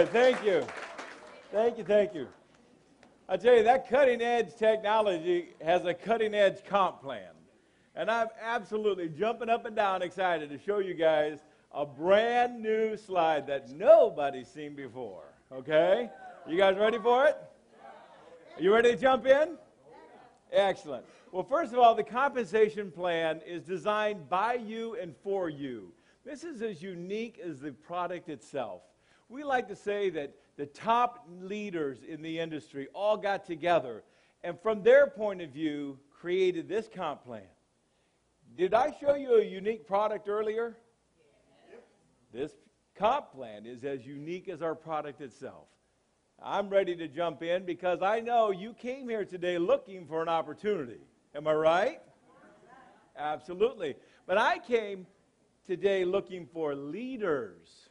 good. Thank you. Thank you, thank you. I tell you, that cutting-edge technology has a cutting-edge comp plan. And I'm absolutely jumping up and down excited to show you guys a brand new slide that nobody's seen before. Okay? You guys ready for it? Are you ready to jump in? Excellent. Well, first of all, the compensation plan is designed by you and for you. This is as unique as the product itself. We like to say that the top leaders in the industry all got together and from their point of view created this comp plan. Did I show you a unique product earlier? This comp plan is as unique as our product itself. I'm ready to jump in because I know you came here today looking for an opportunity. Am I right? Absolutely. But I came today looking for leaders.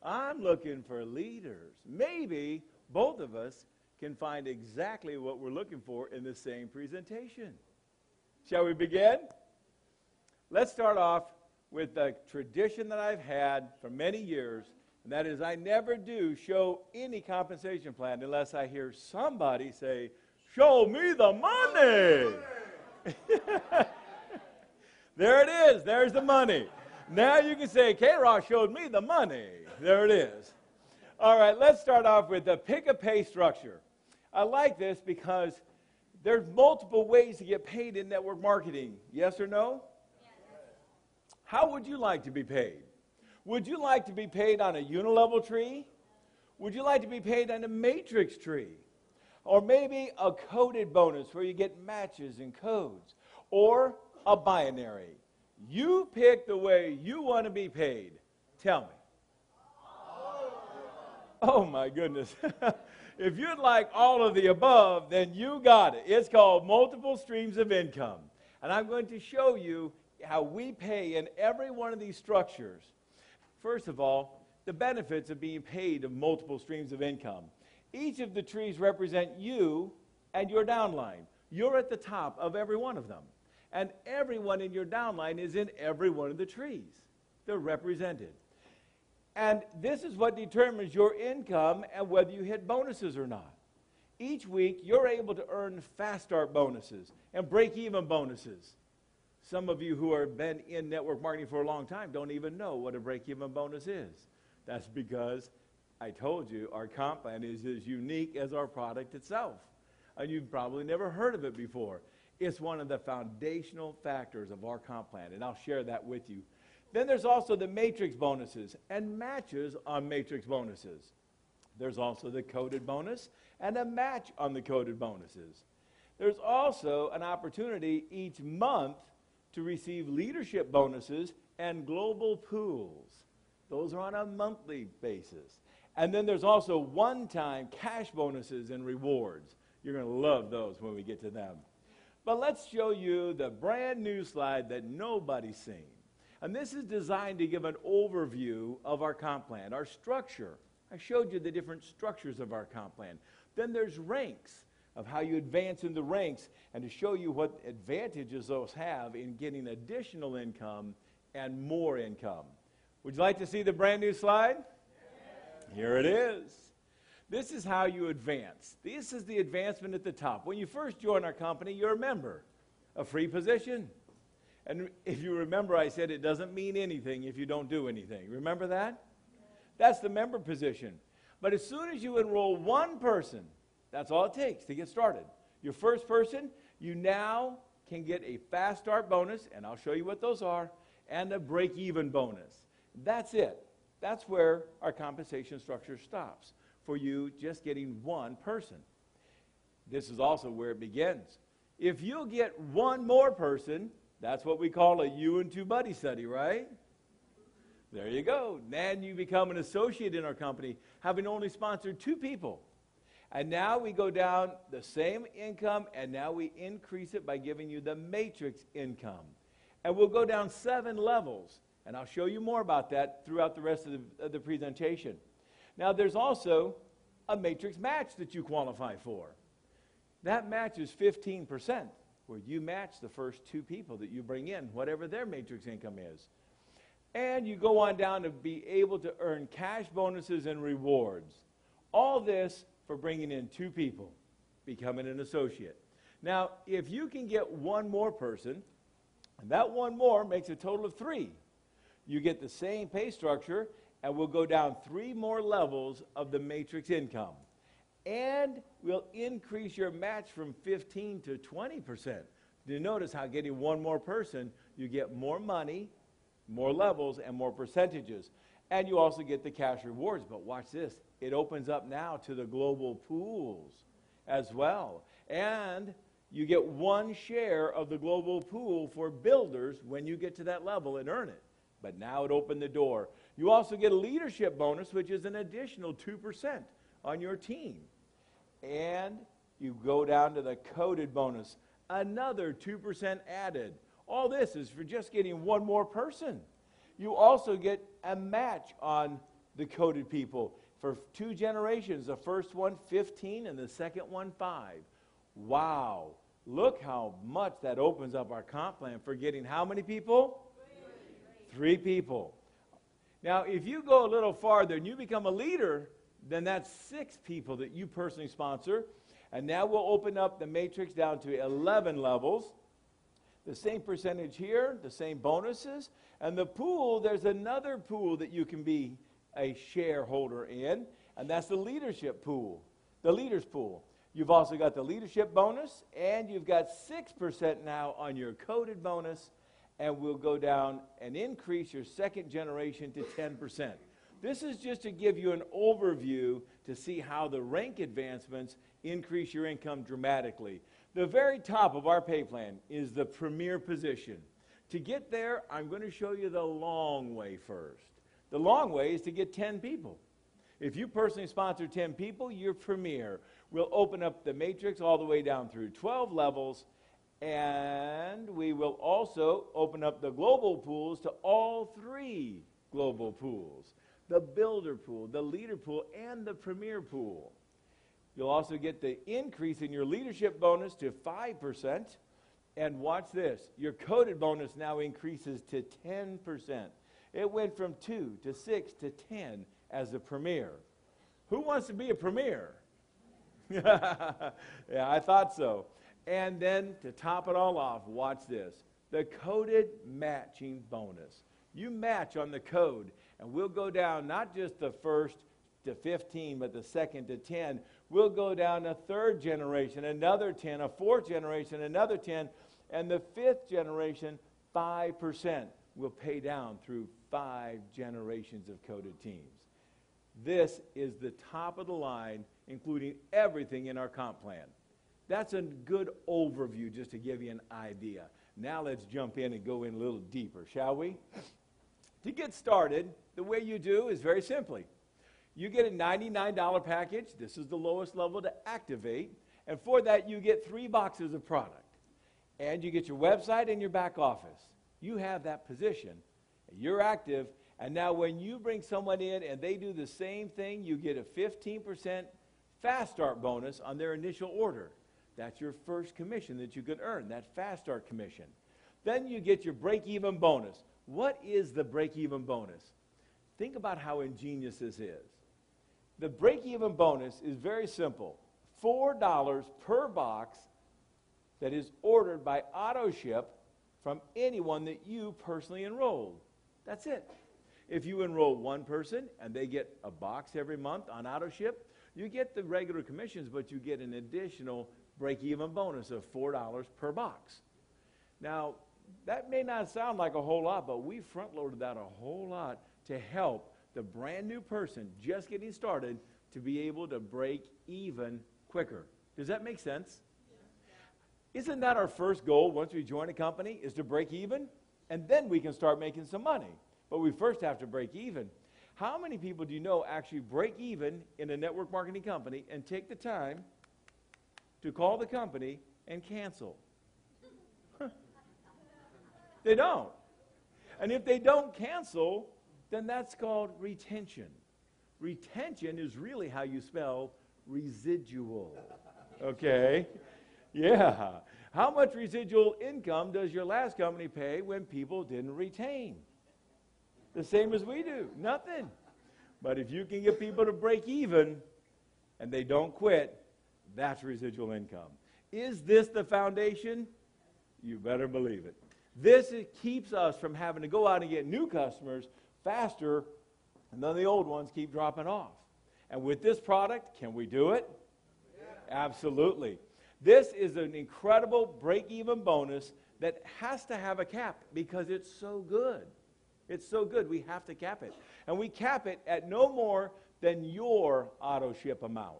I'm looking for leaders. Maybe both of us can find exactly what we're looking for in the same presentation. Shall we begin? Let's start off with a tradition that I've had for many years, and that is I never do show any compensation plan unless I hear somebody say, "Show me the money." There it is. There's the money. Now you can say, K-Rock showed me the money. There it is. All right, let's start off with the pick-a-pay structure. I like this because there's multiple ways to get paid in network marketing. Yes or no? Yes. How would you like to be paid? Would you like to be paid on a unilevel tree? Would you like to be paid on a matrix tree? Or maybe a coded bonus where you get matches and codes? Or a binary? You pick the way you want to be paid. Tell me. Oh my goodness. If you'd like all of the above, then you got it. It's called multiple streams of income. And I'm going to show you how we pay in every one of these structures. First of all, the benefits of being paid of multiple streams of income. Each of the trees represent you and your downline. You're at the top of every one of them. And everyone in your downline is in every one of the trees. They're represented. And this is what determines your income and whether you hit bonuses or not. Each week, you're able to earn fast start bonuses and break-even bonuses. Some of you who have been in network marketing for a long time don't even know what a break-even bonus is. That's because I told you our comp plan is as unique as our product itself. And you've probably never heard of it before. It's one of the foundational factors of our comp plan, and I'll share that with you. Then there's also the matrix bonuses and matches on matrix bonuses. There's also the coded bonus and a match on the coded bonuses. There's also an opportunity each month to receive leadership bonuses and global pools. Those are on a monthly basis. And then there's also one-time cash bonuses and rewards. You're going to love those when we get to them. But let's show you the brand new slide that nobody's seen. And this is designed to give an overview of our comp plan, our structure. I showed you the different structures of our comp plan. Then there's ranks of how you advance in the ranks and to show you what advantages those have in getting additional income and more income. Would you like to see the brand new slide? Yes. Here it is. This is how you advance. This is the advancement at the top. When you first join our company, you're a member, a free position. And if you remember, I said it doesn't mean anything if you don't do anything. Remember that? That's the member position. But as soon as you enroll one person, that's all it takes to get started. Your first person, you now can get a fast start bonus, and I'll show you what those are, and a break-even bonus. That's it. That's where our compensation structure stops for you just getting one person. This is also where it begins. If you'll get one more person, that's what we call a you and two buddy study, right? There you go. Then you become an associate in our company, having only sponsored 2 people. And now we go down the same income, and now we increase it by giving you the matrix income. And we'll go down 7 levels, and I'll show you more about that throughout the rest of the presentation. Now, there's also a matrix match that you qualify for. That match is 15%, where you match the first 2 people that you bring in, whatever their matrix income is. And you go on down to be able to earn cash bonuses and rewards. All this for bringing in 2 people, becoming an associate. Now, if you can get 1 more person, and that 1 more makes a total of 3, you get the same pay structure, and we'll go down 3 more levels of the matrix income. And we'll increase your match from 15 to 20%. You notice how getting 1 more person, you get more money, more levels, and more percentages. And you also get the cash rewards. But watch this. It opens up now to the global pools as well. And you get 1 share of the global pool for builders when you get to that level and earn it. But now it opened the door. You also get a leadership bonus, which is an additional 2% on your team. And you go down to the coded bonus, another 2% added. All this is for just getting 1 more person. You also get a match on the coded people for 2 generations. The first one, 15, and the second one, 5. Wow. Look how much that opens up our comp plan for getting how many people? 3 people. Now, if you go a little farther and you become a leader, then that's 6 people that you personally sponsor. And now we'll open up the matrix down to 11 levels. The same percentage here, the same bonuses. And the pool, there's another pool that you can be a shareholder in, and that's the leadership pool, the leaders pool. You've also got the leadership bonus, and you've got 6% now on your coded bonus, and we'll go down and increase your second generation to 10%. This is just to give you an overview to see how the rank advancements increase your income dramatically. The very top of our pay plan is the premier position. To get there, I'm going to show you the long way first. The long way is to get 10 people. If you personally sponsor 10 people, you're premier. We'll open up the matrix all the way down through 12 levels, and we will also open up the global pools to all 3 global pools. The builder pool, the leader pool, and the premier pool. You'll also get the increase in your leadership bonus to 5%. And watch this. Your coded bonus now increases to 10%. It went from 2 to 6 to 10 as a premier. Who wants to be a premier? Yeah, I thought so. And then to top it all off, watch this. The coded matching bonus. You match on the code, and we'll go down not just the first to 15, but the second to 10. We'll go down a 3rd generation, another 10, a 4th generation, another 10, and the 5th generation, 5%. Will pay down through 5 generations of coded teams. This is the top of the line, including everything in our comp plan. That's a good overview just to give you an idea. Now let's jump in and go in a little deeper, shall we? To get started, the way you do is very simply. You get a $99 package. This is the lowest level to activate. And for that, you get 3 boxes of product. And you get your website and your back office. You have that position. You're active. And now when you bring someone in and they do the same thing, you get a 15% fast start bonus on their initial order. That's your first commission that you could earn, that fast start commission. Then you get your break-even bonus. What is the break-even bonus? Think about how ingenious this is. The break-even bonus is very simple. $4 per box that is ordered by auto ship from anyone that you personally enrolled. That's it. If you enroll 1 person and they get a box every month on auto ship, you get the regular commissions, but you get an additional break-even bonus of $4 per box. Now, that may not sound like a whole lot, but we front-loaded that a whole lot to help the brand new person just getting started to be able to break even quicker. Does that make sense? Isn't that our first goal once we join a company, is to break even? And then we can start making some money. But we first have to break even. How many people do you know actually break even in a network marketing company and take the time to call the company and cancel? They don't. And if they don't cancel, then that's called retention. Retention is really how you spell residual. Okay? Yeah. How much residual income does your last company pay when people didn't retain? The same as we do. Nothing. But if you can get people to break even and they don't quit, that's residual income. Is this the foundation? You better believe it. Keeps us from having to go out and get new customers faster, and then the old ones keep dropping off. And with this product, can we do it? Yeah. Absolutely. This is an incredible break-even bonus that has to have a cap because it's so good. It's so good, we have to cap it. And we cap it at no more than your auto ship amount.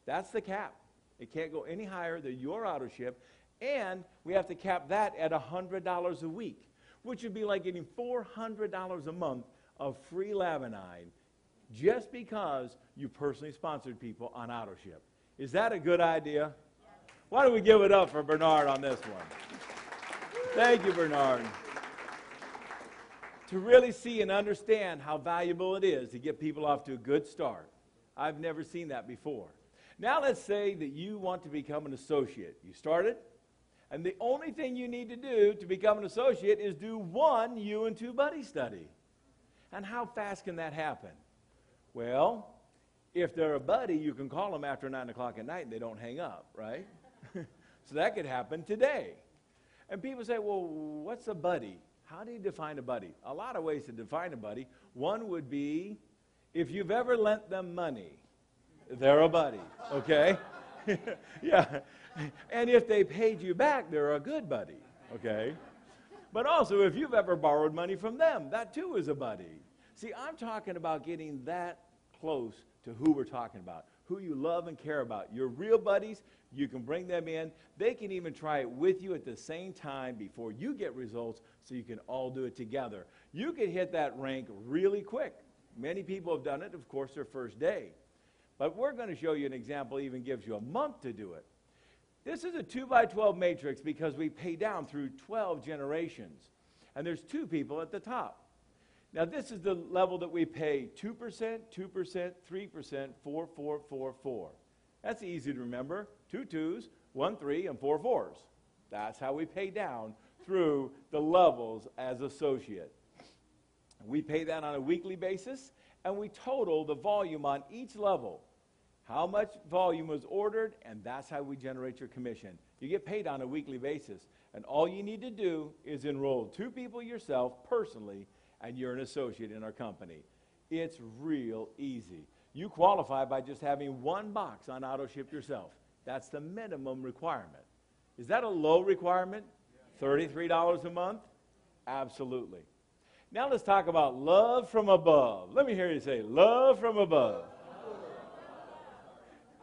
That's the cap. It can't go any higher than your auto ship. And we have to cap that at $100 a week, which would be like getting $400 a month of free Laminine just because you personally sponsored people on auto ship. Is that a good idea? Why don't we give it up for Bernard on this one? Thank you, Bernard. To really see and understand how valuable it is to get people off to a good start. I've never seen that before. Now let's say that you want to become an associate. You started, and the only thing you need to do to become an associate is do one You and Two Buddy study. And how fast can that happen? Well, if they're a buddy, you can call them after 9 o'clock at night and they don't hang up, right? So that could happen today. And people say, well, what's a buddy? How do you define a buddy? A lot of ways to define a buddy. One would be if you've ever lent them money, they're a buddy, okay? Yeah. And if they paid you back, they're a good buddy, okay? But also, if you've ever borrowed money from them, that too is a buddy. See, I'm talking about getting that close to who we're talking about, who you love and care about. Your real buddies, you can bring them in. They can even try it with you at the same time before you get results so you can all do it together. You can hit that rank really quick. Many people have done it, of course, their first day. But we're going to show you an example that even gives you a month to do it. This is a 2x12 matrix because we pay down through 12 generations. And there's 2 people at the top. Now, this is the level that we pay 2%, 2%, 3%, 4, 4, 4, 4. That's easy to remember. 2 2s, 1 3, and 4 4s. That's how we pay down through the levels as associate. We pay that on a weekly basis, and we total the volume on each level. How much volume was ordered, and that's how we generate your commission. You get paid on a weekly basis, and all you need to do is enroll 2 people yourself personally, and you're an associate in our company. It's real easy. You qualify by just having 1 box on auto ship yourself. That's the minimum requirement. Is that a low requirement? $33 a month? Absolutely. Now let's talk about love from above. Let me hear you say, love from above.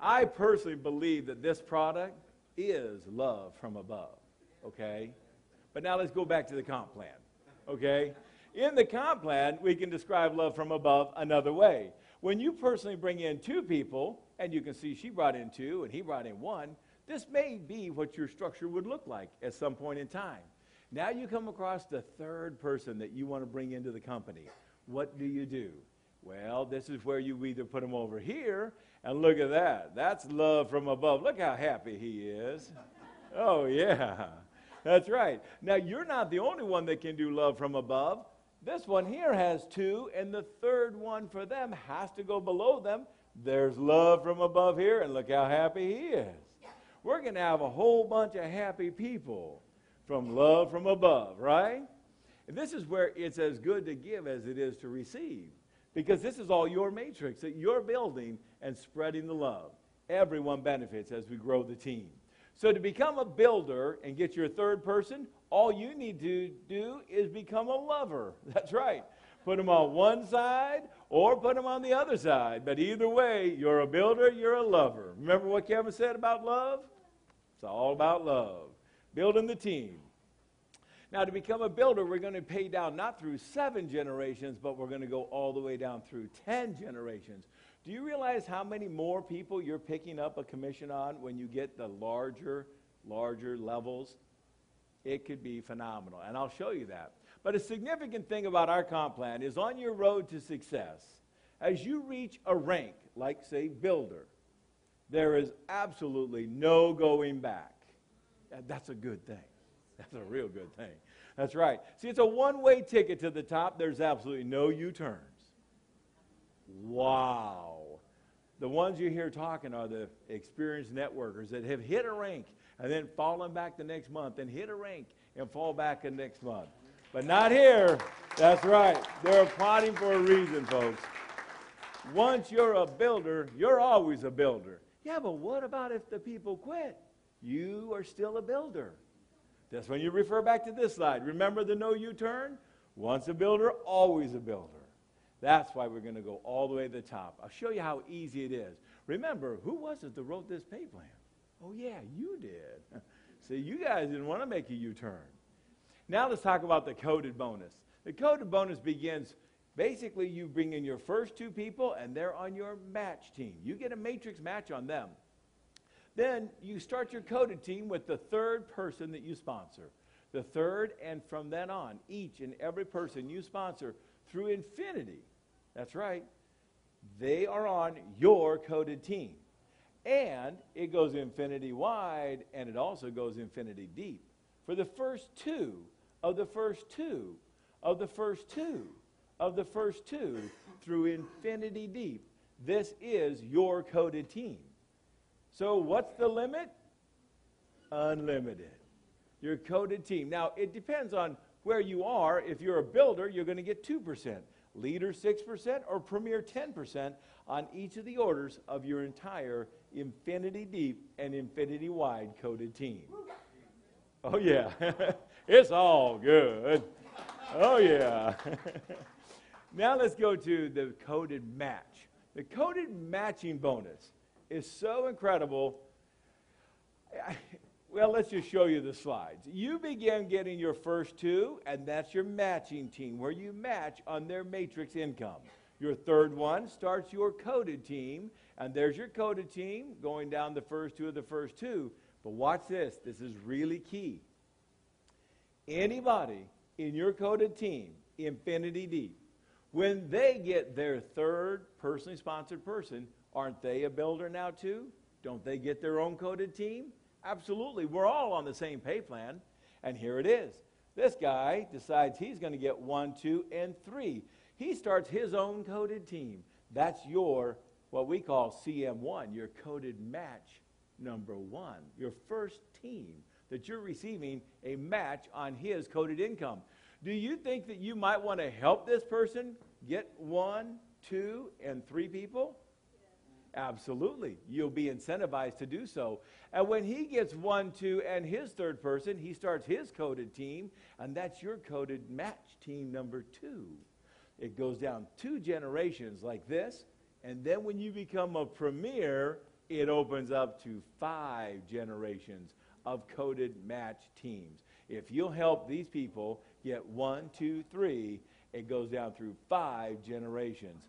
I personally believe that this product is love from above, okay? But now let's go back to the comp plan, okay? In the comp plan, we can describe love from above another way. When you personally bring in 2 people, and you can see she brought in 2 and he brought in 1, this may be what your structure would look like at some point in time. Now you come across the 3rd person that you want to bring into the company. What do? Well, this is where you either put them over here, and look at that. That's love from above. Look how happy he is. Oh, yeah. That's right. Now, you're not the only one that can do love from above. This one here has 2, and the 3rd one for them has to go below them. There's love from above here, and look how happy he is. We're going to have a whole bunch of happy people from love from above, right? And this is where it's as good to give as it is to receive, because this is all your matrix that you're building and spreading the love. Everyone benefits as we grow the team. So to become a builder and get your 3rd person, all you need to do is become a lover. That's right. Put them on one side or put them on the other side. But either way, you're a builder, you're a lover. Remember what Kevin said about love? It's all about love. Building the team. Now, to become a builder, we're going to pay down not through 7 generations, but we're going to go all the way down through 10 generations. Do you realize how many more people you're picking up a commission on when you get the larger levels? It could be phenomenal, and I'll show you that. But a significant thing about our comp plan is on your road to success, as you reach a rank, like, say, builder, there is absolutely no going back. That's a good thing. That's a real good thing. That's right. See, it's a one-way ticket to the top. There's absolutely no U-turns. Wow. The ones you hear talking are the experienced networkers that have hit a rank and then fallen back the next month and hit a rank and fall back the next month. But not here. That's right. They're plotting for a reason, folks. Once you're a builder, you're always a builder. Yeah, but what about if the people quit? You are still a builder. That's when you refer back to this slide. Remember the no U-turn? Once a builder, always a builder. That's why we're going to go all the way to the top. I'll show you how easy it is. Remember, who was it that wrote this pay plan? Oh, yeah, you did. See, you guys didn't want to make a U-turn. Now let's talk about the coded bonus. The coded bonus begins, basically you bring in your first two people and they're on your match team. You get a matrix match on them. Then you start your coded team with the third person that you sponsor. The third, and from then on, each and every person you sponsor through infinity, that's right, they are on your coded team. And it goes infinity wide, and it also goes infinity deep. For the first two of the first two of the first two of the first two through infinity deep, this is your coded team. So what's the limit? Unlimited. Your coded team. Now, it depends on where you are. If you're a builder, you're going to get 2%, leader 6%, or premier 10% on each of the orders of your entire infinity deep and infinity wide coded team. Oh, yeah. It's all good. Oh, yeah. Now let's go to the coded match. The coded matching bonus is so incredible. Well, let's just show you the slides. You begin getting your first two, and that's your matching team, where you match on their matrix income. Your third one starts your coded team, and there's your coded team going down the first two of the first two. But watch this. This is really key. Anybody in your coded team, infinity deep, when they get their third personally sponsored person, aren't they a builder now too? Don't they get their own coded team? Absolutely. We're all on the same pay plan. And here it is. This guy decides he's going to get 1, 2, and 3. He starts his own coded team. That's your, what we call CM1, your coded match number 1, your first team that you're receiving a match on his coded income. Do you think that you might want to help this person get 1, 2, and 3 people? Absolutely. You'll be incentivized to do so. And when he gets 1, 2, and his third person, he starts his coded team, and that's your coded match team number 2. It goes down 2 generations like this, and then when you become a premier, it opens up to 5 generations of coded match teams. If you'll help these people get 1, 2, 3, it goes down through 5 generations.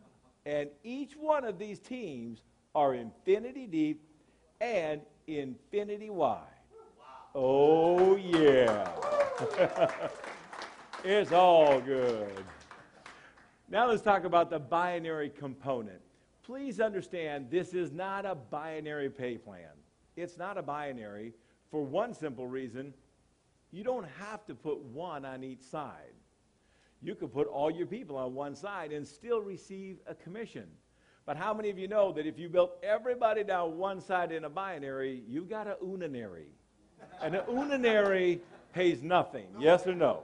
And each one of these teams are infinity deep and infinity wide. Wow. Oh, yeah. It's all good. Now let's talk about the binary component. Please understand, this is not a binary pay plan. It's not a binary for one simple reason. You don't have to put 1 on each side. You could put all your people on one side and still receive a commission. But how many of you know that if you built everybody down one side in a binary, you got a unanary? And an unanary pays nothing, yes or no?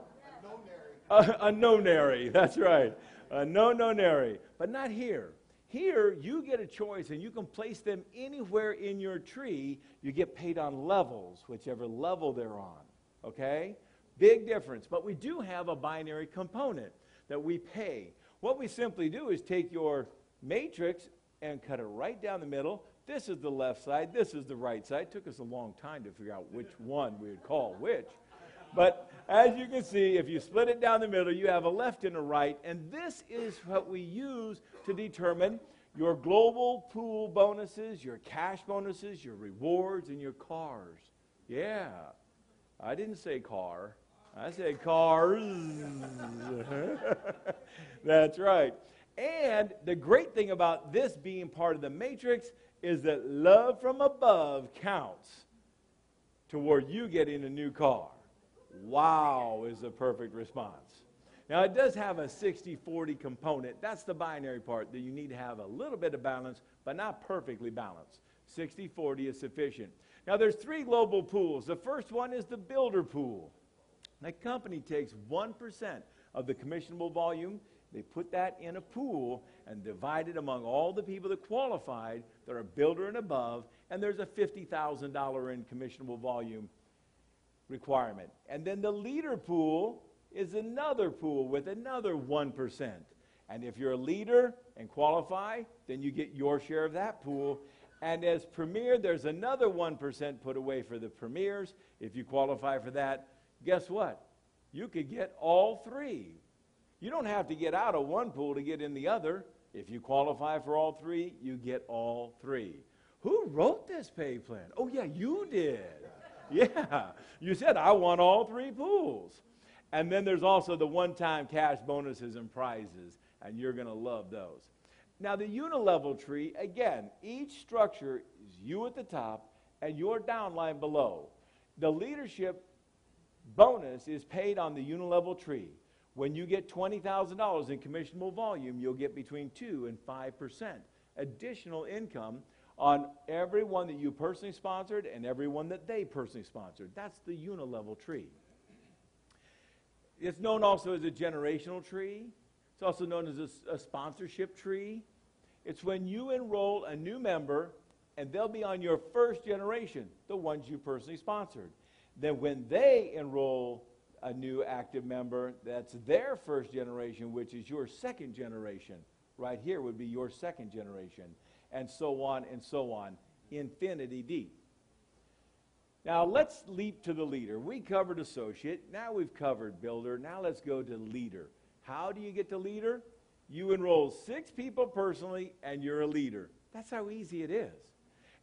A nonary, that's right. A no-nonary. But not here. Here, you get a choice, and you can place them anywhere in your tree. You get paid on levels, whichever level they're on, okay? Big difference. But we do have a binary component that we pay. What we simply do is take your matrix and cut it right down the middle. This is the left side. This is the right side. It took us a long time to figure out which one we would call which. But as you can see, if you split it down the middle, you have a left and a right. And this is what we use to determine your global pool bonuses, your cash bonuses, your rewards, and your cars. Yeah. I didn't say car. I said cars. That's right. And the great thing about this being part of the matrix is that love from above counts toward you getting a new car. Wow is the perfect response. Now, it does have a 60-40 component. That's the binary part, that you need to have a little bit of balance, but not perfectly balanced. 60-40 is sufficient. Now, there's 3 global pools. The first one is the builder pool. The company takes 1% of the commissionable volume. They put that in a pool and divide it among all the people that qualified that are builder and above, and there's a $50,000 in commissionable volume requirement. And then the leader pool is another pool with another 1%. And if you're a leader and qualify, then you get your share of that pool. And as premier, there's another 1% put away for the premiers. If you qualify for that, guess what? You could get all 3. You don't have to get out of one pool to get in the other. If you qualify for all 3, you get all 3. Who wrote this pay plan? Oh, yeah, you did. Yeah. You said, I want all 3 pools. And then there's also the one-time cash bonuses and prizes, and you're going to love those. Now, the unilevel tree, again, each structure is you at the top and your downline below. The leadership bonus is paid on the unilevel tree. When you get $20,000 in commissionable volume, you'll get between 2 and 5% additional income on everyone that you personally sponsored and everyone that they personally sponsored. That's the unilevel tree. It's known also as a generational tree. It's also known as a sponsorship tree. It's when you enroll a new member, and they'll be on your first generation, the ones you personally sponsored. Then when they enroll a new active member, that's their first generation, which is your second generation. Right here would be your second generation, and so on, infinity deep. Now, let's leap to the leader. We covered associate. Now we've covered builder. Now let's go to leader. How do you get to leader? You enroll 6 people personally, and you're a leader. That's how easy it is.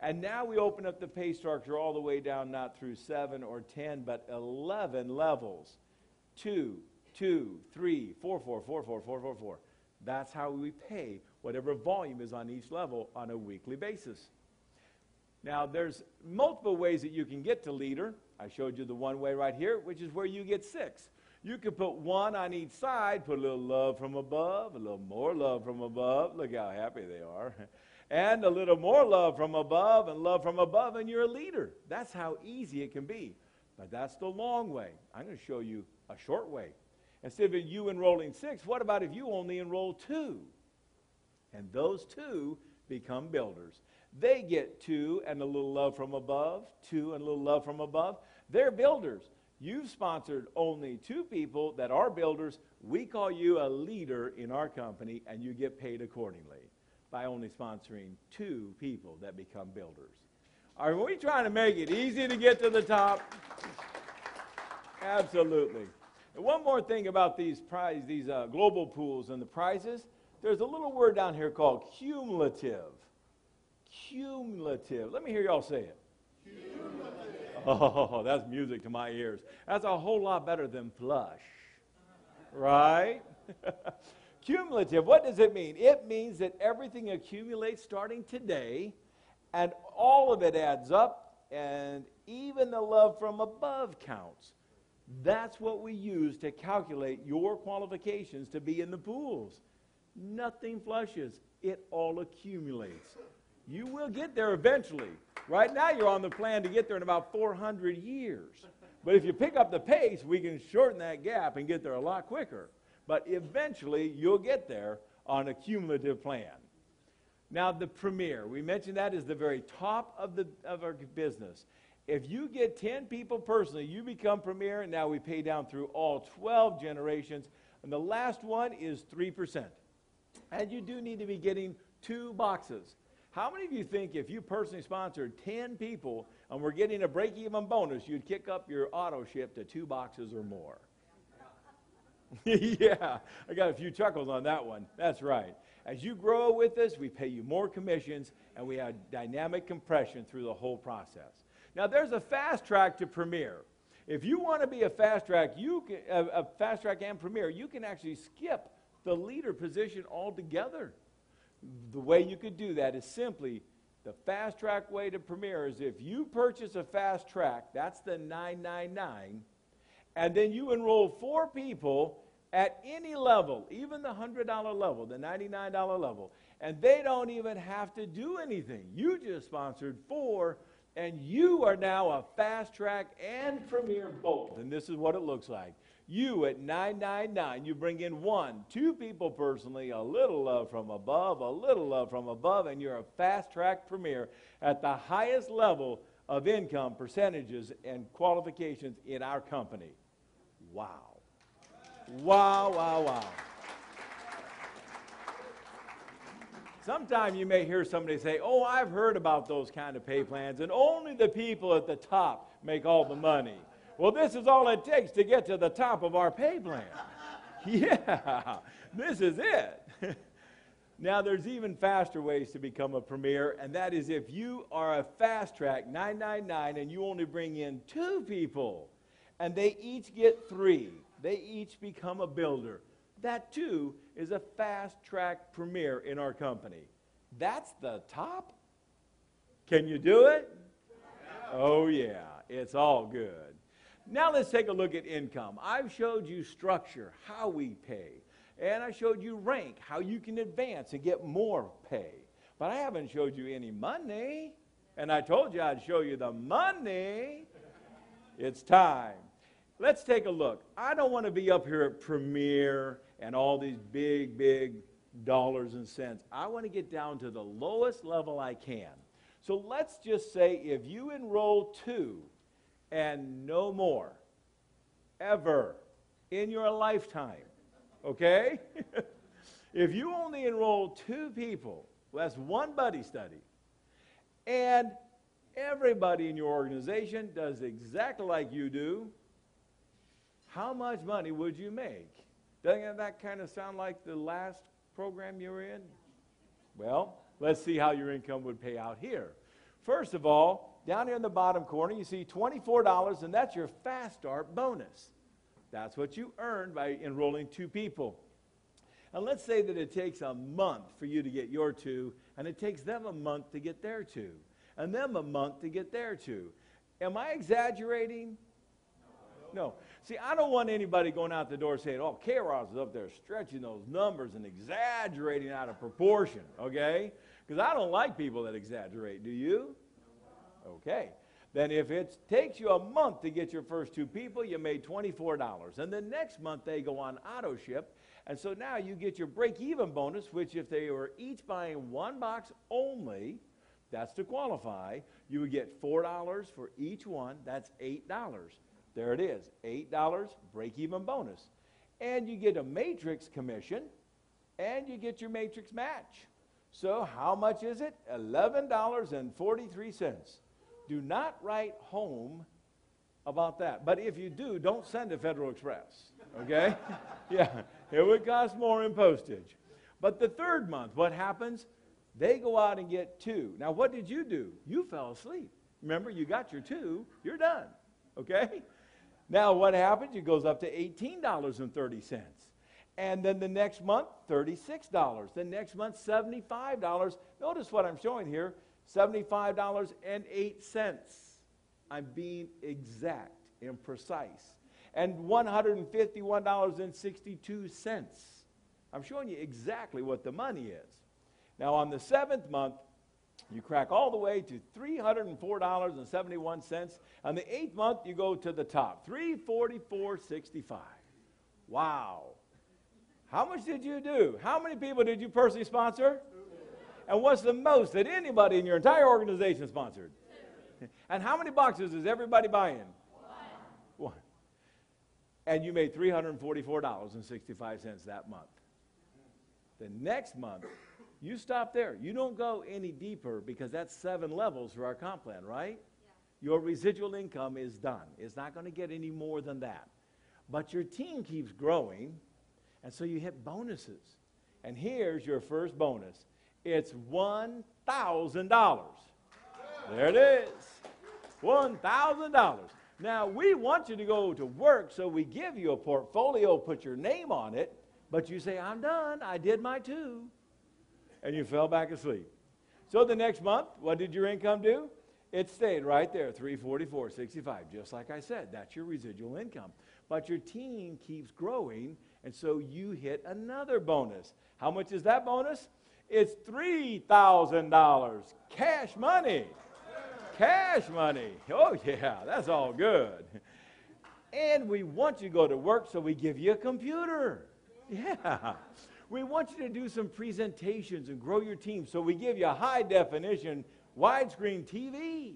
And now we open up the pay structure all the way down, not through 7 or 10, but 11 levels. 2, 2, 3, 4, 4, 4, 4, 4, 4, 4. That's how we pay whatever volume is on each level on a weekly basis. Now, there's multiple ways that you can get to leader. I showed you the one way right here, which is where you get 6. You could put 1 on each side, put a little love from above, a little more love from above. Look how happy they are. And a little more love from above, and you're a leader. That's how easy it can be. But that's the long way. I'm going to show you a short way. Instead of you enrolling 6, what about if you only enroll 2? And those 2 become builders. They get 2 and a little love from above, 2 and a little love from above. They're builders. You've sponsored only 2 people that are builders. We call you a leader in our company, and you get paid accordingly by only sponsoring 2 people that become builders. Are we trying to make it easy to get to the top? Absolutely. And one more thing about these global pools and the prizes, there's a little word down here called cumulative. Cumulative. Let me hear y'all say it. Cumulative. Oh, that's music to my ears. That's a whole lot better than flush. Right? Cumulative, what does it mean? It means that everything accumulates starting today, and all of it adds up, and even the love from above counts. That's what we use to calculate your qualifications to be in the pools. Nothing flushes. It all accumulates. You will get there eventually. Right now, you're on the plan to get there in about 400 years. But if you pick up the pace, we can shorten that gap and get there a lot quicker. But eventually, you'll get there on a cumulative plan. Now, the premier, we mentioned that is the very top of our business. If you get 10 people personally, you become premier, and now we pay down through all 12 generations, and the last one is 3%. And you do need to be getting 2 boxes. How many of you think if you personally sponsored 10 people and were getting a break-even bonus, you'd kick up your auto ship to 2 boxes or more? Yeah, I got a few chuckles on that one. That's right. As you grow with us, we pay you more commissions, and we have dynamic compression through the whole process. Now, there's a fast track to premier. If you want to be a fast track, a fast track and premier, you can actually skip the leader position altogether. The way you could do that is simply the fast track way to premier is if you purchase a fast track, that's the $999, And then you enroll 4 people at any level, even the $100 level, the $99 level. And they don't even have to do anything. You just sponsored 4, and you are now a fast track and premier both. And this is what it looks like. You at $9.99, you bring in 1, 2 people personally, a little love from above, a little love from above, and you're a fast track premier at the highest level of income, percentages, and qualifications in our company. Wow. Wow, wow, wow. Sometime you may hear somebody say, oh, I've heard about those kind of pay plans, and only the people at the top make all the money. Well, this is all it takes to get to the top of our pay plan. Yeah, this is it. Now, there's even faster ways to become a premier, and that is if you are a fast track, 999, and you only bring in 2 people, and they each get 3. They each become a builder. That, too, is a fast track premier in our company. That's the top? Can you do it? Yeah. Oh, yeah, it's all good. Now let's take a look at income. I've showed you structure, how we pay. And I showed you rank, how you can advance and get more pay. But I haven't showed you any money. And I told you I'd show you the money. It's time. Let's take a look. I don't want to be up here at Premier and all these big, big dollars and cents. I want to get down to the lowest level I can. So let's just say if you enroll 2 and no more, ever, in your lifetime, okay? If you only enroll 2 people, well, that's 1 buddy study, and everybody in your organization does exactly like you do, how much money would you make? Doesn't that kind of sound like the last program you were in? Well, let's see how your income would pay out here. First of all, down here in the bottom corner, you see $24, and that's your Fast Start bonus. That's what you earn by enrolling 2 people. And let's say that it takes a month for you to get your 2, and it takes them a month to get their 2, and them a month to get their 2. Am I exaggerating? No. See, I don't want anybody going out the door saying, oh, K-Ross is up there stretching those numbers and exaggerating out of proportion, okay? Because I don't like people that exaggerate. Do you? Okay. Then if it takes you a month to get your first 2 people, you made $24. And the next month they go on auto ship. And so now you get your break-even bonus, which if they were each buying 1 box only, that's to qualify, you would get $4 for each one. That's $8. There it is, $8 break-even bonus. And you get a matrix commission, and you get your matrix match. So how much is it? $11.43. Do not write home about that. But if you do, don't send to Federal Express, okay? Yeah, it would cost more in postage. But the 3rd month, what happens? They go out and get 2. Now, what did you do? You fell asleep. Remember, you got your 2, you're done, okay? Now, what happens? It goes up to $18.30. And then the next month, $36. The next month, $75. Notice what I'm showing here, $75.08. I'm being exact and precise. And $151.62. I'm showing you exactly what the money is. Now, on the 7th month, you crack all the way to $304.71. On the 8th month, you go to the top, $344.65. Wow. How much did you do? How many people did you personally sponsor? 2. And what's the most that anybody in your entire organization sponsored? 2. And how many boxes is everybody buying? 1. And you made $344.65 that month. The next month, you stop there. You don't go any deeper because that's 7 levels for our comp plan, right? Yeah. Your residual income is done. It's not going to get any more than that. But your team keeps growing, and so you hit bonuses. And here's your first bonus. It's $1,000. There it is. $1,000. Now, we want you to go to work, so we give you a portfolio, put your name on it, but you say, I'm done. I did my 2. And you fell back asleep. So the next month, what did your income do? It stayed right there, $344.65, just like I said. That's your residual income. but your team keeps growing, and so you hit another bonus. How much is that bonus? It's $3,000. Cash money. Cash money. Oh, yeah, that's all good. And we want you to go to work, so we give you a computer. Yeah. We want you to do some presentations and grow your team, so we give you a high-definition, widescreen TV.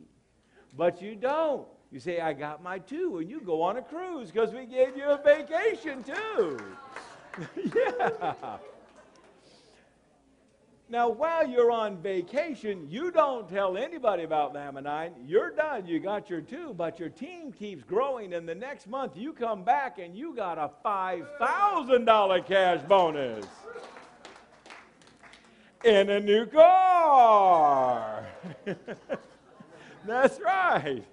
But you don't. You say, I got my two, and you go on a cruise because we gave you a vacation, too. Yeah. Now, while you're on vacation, you don't tell anybody about Laminine. You're done. You got your two, but your team keeps growing, and the next month you come back and you got a $5,000 cash bonus in a new car. That's right.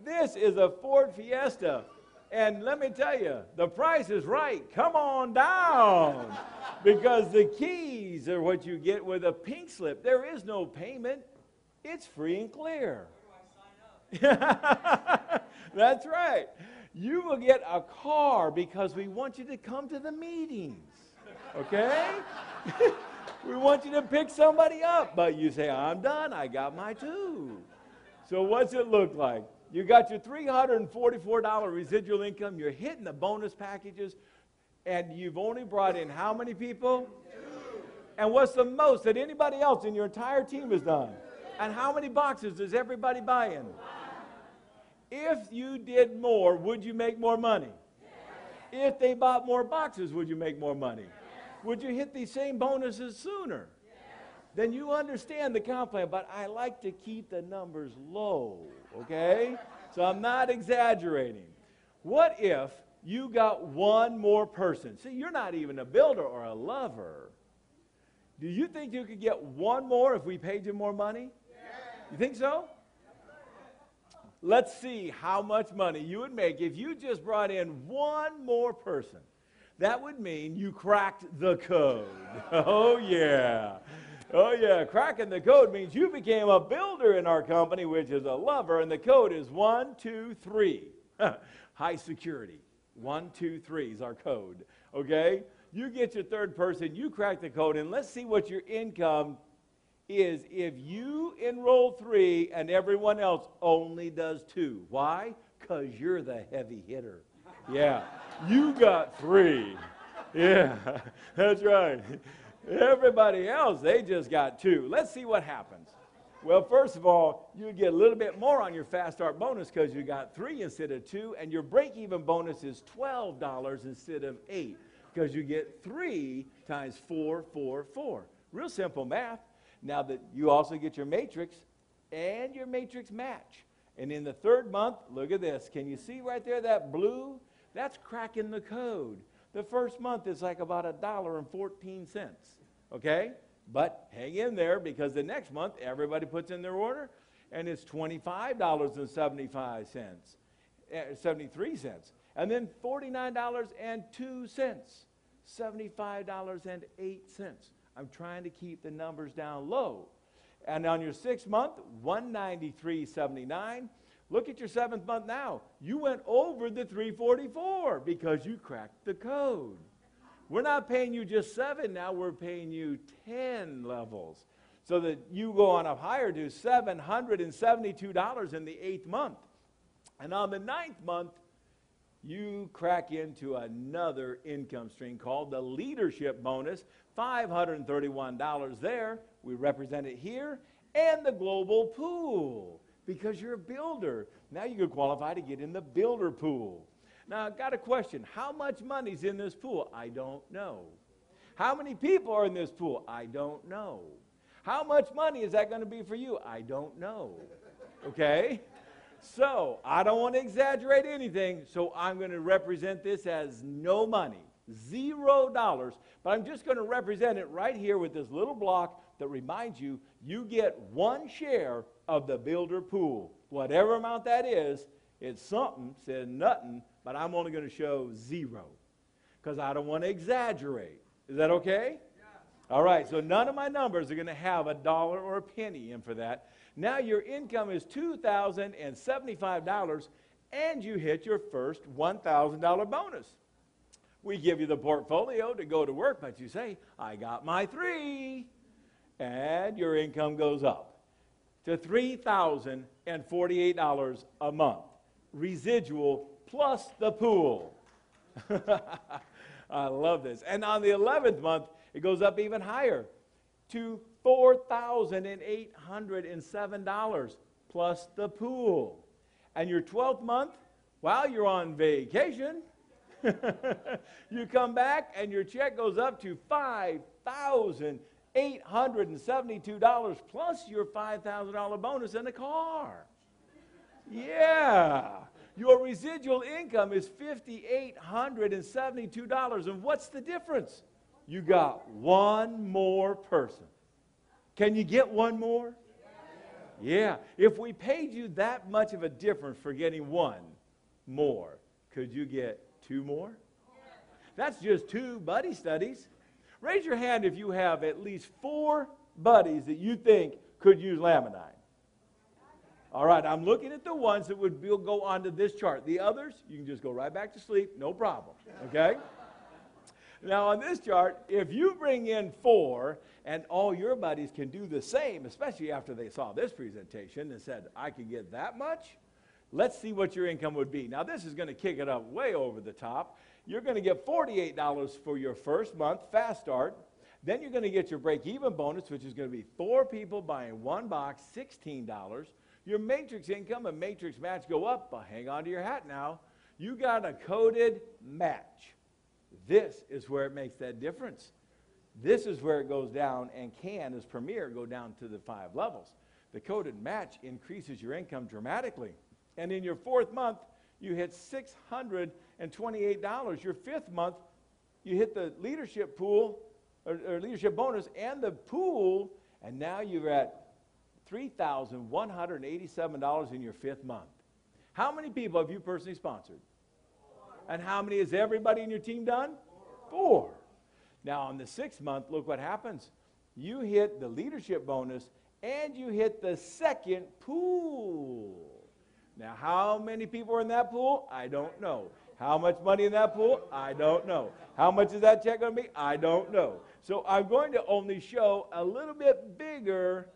This is a Ford Fiesta. And let me tell you, the price is right. Come on down. Because the keys are what you get with a pink slip. There is no payment. It's free and clear. Where do I sign up? That's right. You will get a car because we want you to come to the meetings. Okay? We want you to pick somebody up. But you say, I'm done. I got my two. So what's it look like? You got your $344 residual income. You're hitting the bonus packages. And you've only brought in how many people? 2. And what's the most that anybody else in your entire team has done? And how many boxes does everybody buy in? 1. If you did more, would you make more money? Yes. If they bought more boxes, would you make more money? Yes. Would you hit these same bonuses sooner? Yes. Then you understand the comp plan, but I like to keep the numbers low, okay? So I'm not exaggerating. What if you got one more person? See, you're not even a builder or a lover. Do you think you could get one more if we paid you more money? You think so? Let's see how much money you would make if you just brought in one more person. That would mean you cracked the code. Oh, yeah. Oh, yeah. Cracking the code means you became a builder in our company, which is a lover, and the code is 1, 2, 3. High security. 1, 2, 3 is our code. Okay? You get your third person, you crack the code, and let's see what your income is if you enroll 3 and everyone else only does 2. Why? Because you're the heavy hitter. Yeah. You got 3. Yeah. That's right. Everybody else, they just got 2. Let's see what happens. Well, first of all, you get a little bit more on your Fast Start bonus because you got 3 instead of 2, and your break-even bonus is $12 instead of 8 because you get 3 times 4, 4, 4. Real simple math. Now that you also get your matrix and your matrix match. And in the third month, look at this. Can you see right there that blue? That's cracking the code. The first month is like about $1.14, okay? But hang in there because the next month, everybody puts in their order, and it's $25.73. And then $49.02, $75.08. I'm trying to keep the numbers down low. And on your 6th month, $193.79. Look at your 7th month now. You went over the $344 because you cracked the code. We're not paying you just 7 now, we're paying you 10 levels. So that you go on up higher to $772 in the 8th month. And on the 9th month, you crack into another income stream called the leadership bonus, $531 there. We represent it here, and the global pool because you're a builder. Now you could qualify to get in the builder pool. Now, I've got a question. How much money's in this pool? I don't know. How many people are in this pool? I don't know. How much money is that going to be for you? I don't know. Okay? So, I don't want to exaggerate anything, so I'm going to represent this as no money, $0, but I'm just going to represent it right here with this little block that reminds you, you get 1 share of the builder pool. Whatever amount that is, it's something, said nothing, but I'm only going to show 0 because I don't want to exaggerate. Is that okay? Yeah. All right, so none of my numbers are going to have $1 or $0.01 in for that. Now your income is $2,075, and you hit your first $1,000 bonus. We give you the portfolio to go to work, but you say, I got my 3, and your income goes up to $3,048 a month. Residual plus the pool. I love this. And on the 11th month, it goes up even higher to $4,807 plus the pool. And your 12th month, while you're on vacation, you come back and your check goes up to $5,872 plus your $5,000 bonus in a car. Yeah. Your residual income is $5,872. And what's the difference? You got one more person. Can you get one more? Yeah. If we paid you that much of a difference for getting one more, could you get 2 more? That's just 2 buddy studies. Raise your hand if you have at least 4 buddies that you think could use Laminine. All right, I'm looking at the ones that would go onto this chart. The others, you can just go right back to sleep, no problem, okay? Now, on this chart, if you bring in 4 and all your buddies can do the same, especially after they saw this presentation and said, I could get that much, let's see what your income would be. Now, this is going to kick it up way over the top. You're going to get $48 for your first month, fast start. Then you're going to get your break-even bonus, which is going to be 4 people buying 1 box, $16. Your matrix income and matrix match go up, but hang on to your hat now. You got a coded match. This is where it makes that difference. This is where it goes down and can, as Premier, go down to the 5 levels. The coded match increases your income dramatically. And in your 4th month, you hit $628. Your 5th month, you hit the leadership pool, or leadership bonus and the pool, and now you're at $3,187 in your 5th month. How many people have you personally sponsored? 4. And how many has everybody in your team done? 4. Now, on the 6th month, look what happens. You hit the leadership bonus, and you hit the 2nd pool. Now, how many people are in that pool? I don't know. How much money in that pool? I don't know. How much is that check going to be? I don't know. So I'm going to only show a little bit bigger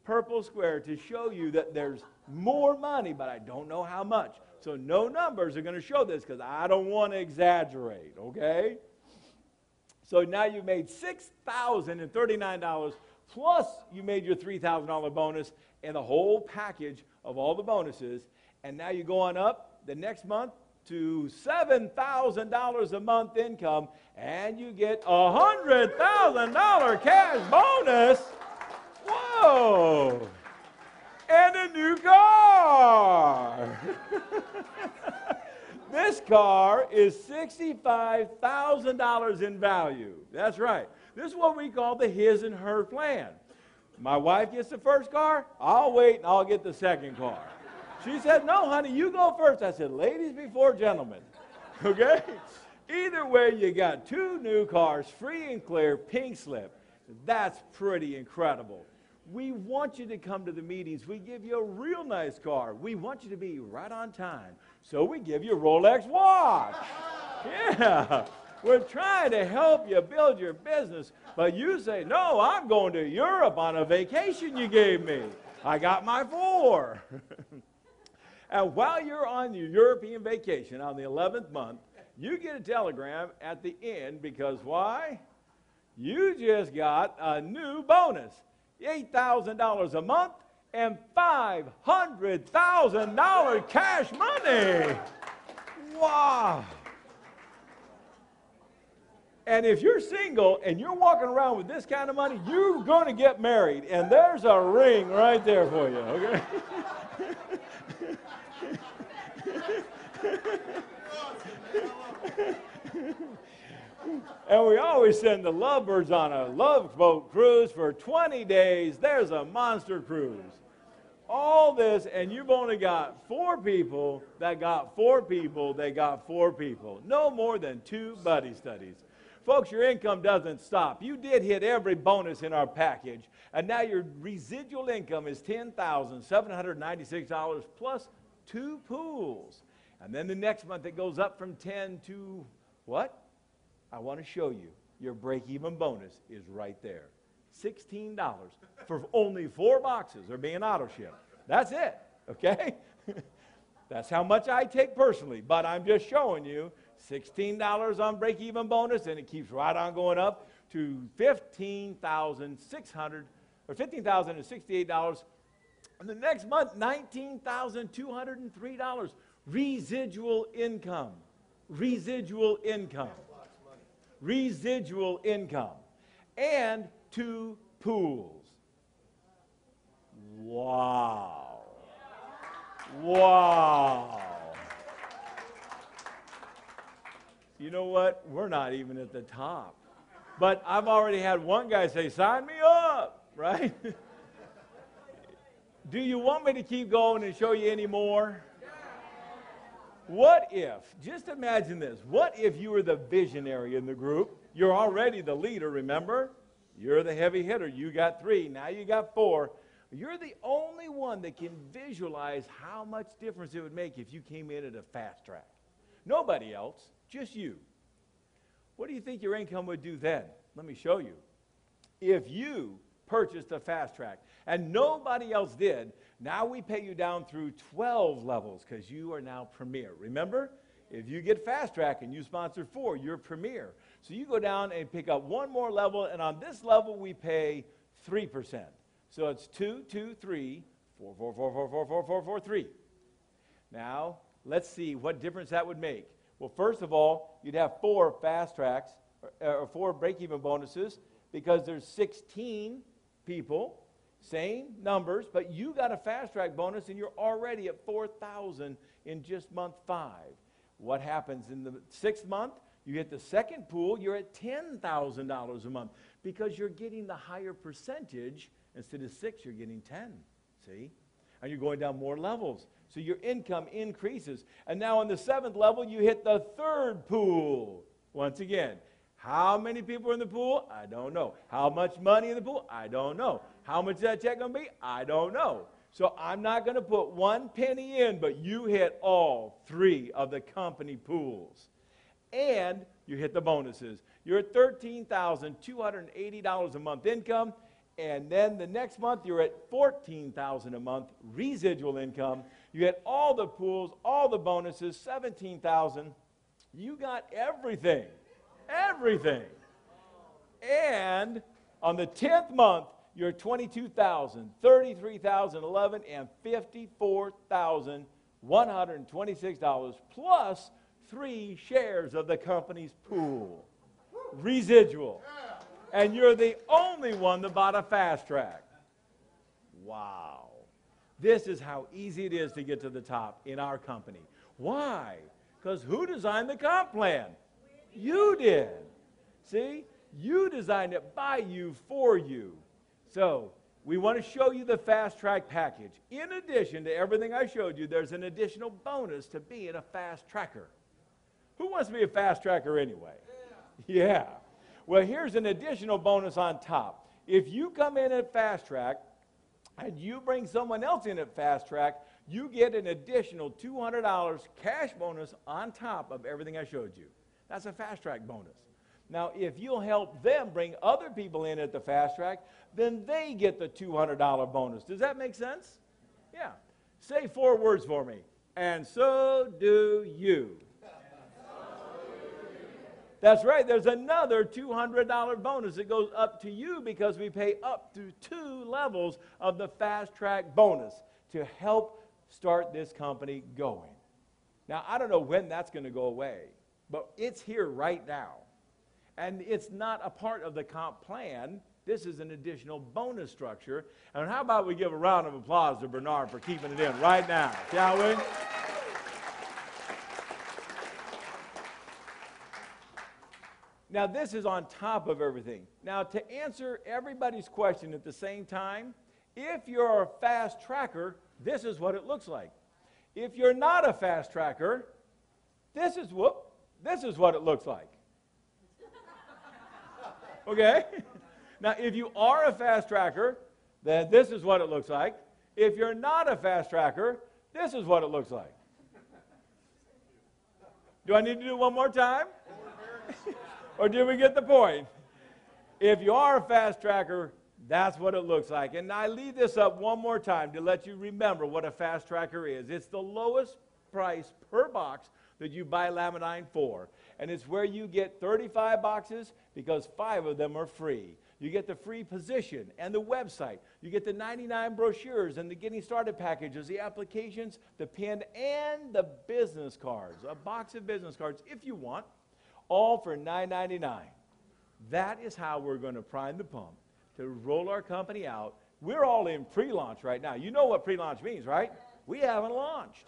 purple square to show you that there's more money, but I don't know how much. So no numbers are going to show this because I don't want to exaggerate, okay? So now you've made $6,039 plus you made your $3,000 bonus and the whole package of all the bonuses. And now you go on up the next month to $7,000 a month income, and you get a $100,000 cash bonus. Whoa! And a new car. This car is $65,000 in value. That's right. This is what we call the his and her plan. My wife gets the first car, I'll wait and I'll get the second car. She said, no, honey, you go first. I said, ladies before gentlemen. Okay? Either way, you got 2 new cars, free and clear, pink slip. That's pretty incredible. We want you to come to the meetings. We give you a real nice car. We want you to be right on time. So we give you a Rolex watch. Yeah. We're trying to help you build your business. But you say, no, I'm going to Europe on a vacation you gave me. I got my 4. And while you're on your European vacation on the 11th month, you get a telegram at the end because why? You just got a new bonus. $8,000 a month and $500,000 cash money. Wow. And if you're single and you're walking around with this kind of money, you're going to get married. And there's a ring right there for you, okay? And we always send the lovebirds on a love boat cruise for 20 days. There's a monster cruise. All this, and you've only got 4 people that got 4 people that got 4 people. No more than 2 buddy studies. Folks, your income doesn't stop. You did hit every bonus in our package, and now your residual income is $10,796 plus 2 pools. And then the next month it goes up from 10 to what? I want to show you. Your break-even bonus is right there. $16 for only 4 boxes are being auto-shipped. That's it, okay? That's how much I take personally, but I'm just showing you $16 on break-even bonus, and it keeps right on going up to $15,600 or $15,068. And the next month, $19,203. Residual income. Residual income. Residual income. And 2 pools. Wow. Wow. You know what? We're not even at the top. But I've already had one guy say, sign me up, right? Do you want me to keep going and show you any more? What if, just imagine this, what if you were the visionary in the group? You're already the leader, remember? You're the heavy hitter. You got 3, now you got 4. You're the only one that can visualize how much difference it would make if you came in at a fast track. Nobody else, just you. What do you think your income would do then? Let me show you. If you purchased a fast track and nobody else did, now we pay you down through 12 levels because you are now premier. Remember, if you get fast track and you sponsor 4, you're premier. So you go down and pick up 1 more level, and on this level we pay 3%. So it's 2, 2, 3, 4, 4, 4, 4, 4, 4, 4, 4, 3. Now, let's see what difference that would make. Well, first of all, you'd have 4 fast tracks, or 4 break-even bonuses, because there's 16 people, same numbers, but you got a fast track bonus, and you're already at $4,000 in just month 5. What happens in the 6th month? You hit the second pool, you're at $10,000 a month, because you're getting the higher percentage. Instead of 6, you're getting 10, see? And you're going down more levels. So your income increases. And now on the 7th level, you hit the 3rd pool. Once again, how many people are in the pool? I don't know. How much money in the pool? I don't know. How much is that check going to be? I don't know. So I'm not going to put 1 penny in, but you hit all 3 of the company pools. And you hit the bonuses. You're at $13,280 a month income. And then the next month, you're at $14,000 a month residual income. You get all the pools, all the bonuses, $17,000. You got everything. Everything. And on the 10th month, you're at $22,000, $33,011, and $54,126 plus 3 shares of the company's pool. Residual. And you're the only one that bought a fast track. Wow. This is how easy it is to get to the top in our company. Why? Because who designed the comp plan? You did. See? You designed it by you, for you. So, we want to show you the fast track package. In addition to everything I showed you, there's an additional bonus to being a fast tracker. Who wants to be a fast tracker anyway? Yeah. Well, here's an additional bonus on top. If you come in at fast track and you bring someone else in at fast track, you get an additional $200 cash bonus on top of everything I showed you. That's a fast track bonus. Now, if you'll help them bring other people in at the fast track, then they get the $200 bonus. Does that make sense? Yeah. Say 4 words for me. And so do you. That's right. There's another $200 bonus that goes up to you because we pay up to 2 levels of the fast track bonus to help start this company going. Now, I don't know when that's going to go away, but it's here right now. And it's not a part of the comp plan. This is an additional bonus structure. And how about we give a round of applause to Bernard for keeping it in right now, shall we? Now, this is on top of everything. Now, to answer everybody's question at the same time, if you're a fast tracker, this is what it looks like. If you're not a fast tracker, this is what it looks like. Okay? Now, if you are a fast tracker, then this is what it looks like. If you're not a fast tracker, this is what it looks like. Do I need to do it one more time? Or did we get the point? If you are a fast tracker, that's what it looks like. And I leave this up one more time to let you remember what a fast tracker is. It's the lowest price per box that you buy Laminine for. And it's where you get 35 boxes because 5 of them are free. You get the free position and the website. You get the 99 brochures and the getting started packages, the applications, the pin, and the business cards. A box of business cards if you want, all for $9.99. That is how we're going to prime the pump to roll our company out. We're all in pre-launch right now. You know what pre-launch means, right? We haven't launched.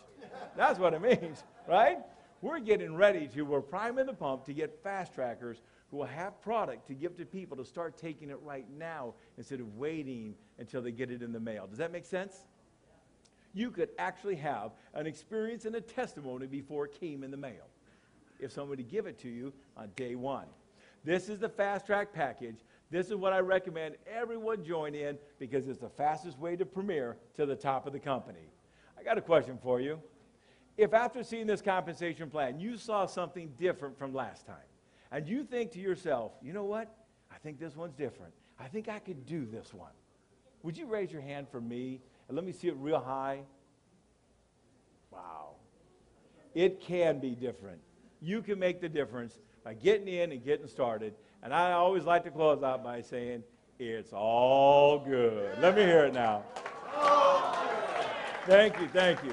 That's what it means, right? We're getting ready to, we're priming the pump to get fast trackers who will have product to give to people to start taking it right now instead of waiting until they get it in the mail. Does that make sense? You could actually have an experience and a testimony before it came in the mail if somebody give it to you on day one. This is the fast track package. This is what I recommend everyone join in because it's the fastest way to premier to the top of the company. I got a question for you. If after seeing this compensation plan, you saw something different from last time, and you think to yourself, you know what? I think this one's different. I think I could do this one. Would you raise your hand for me? And let me see it real high. Wow. It can be different. You can make the difference by getting in and getting started. And I always like to close out by saying, it's all good. Let me hear it now. Thank you, thank you.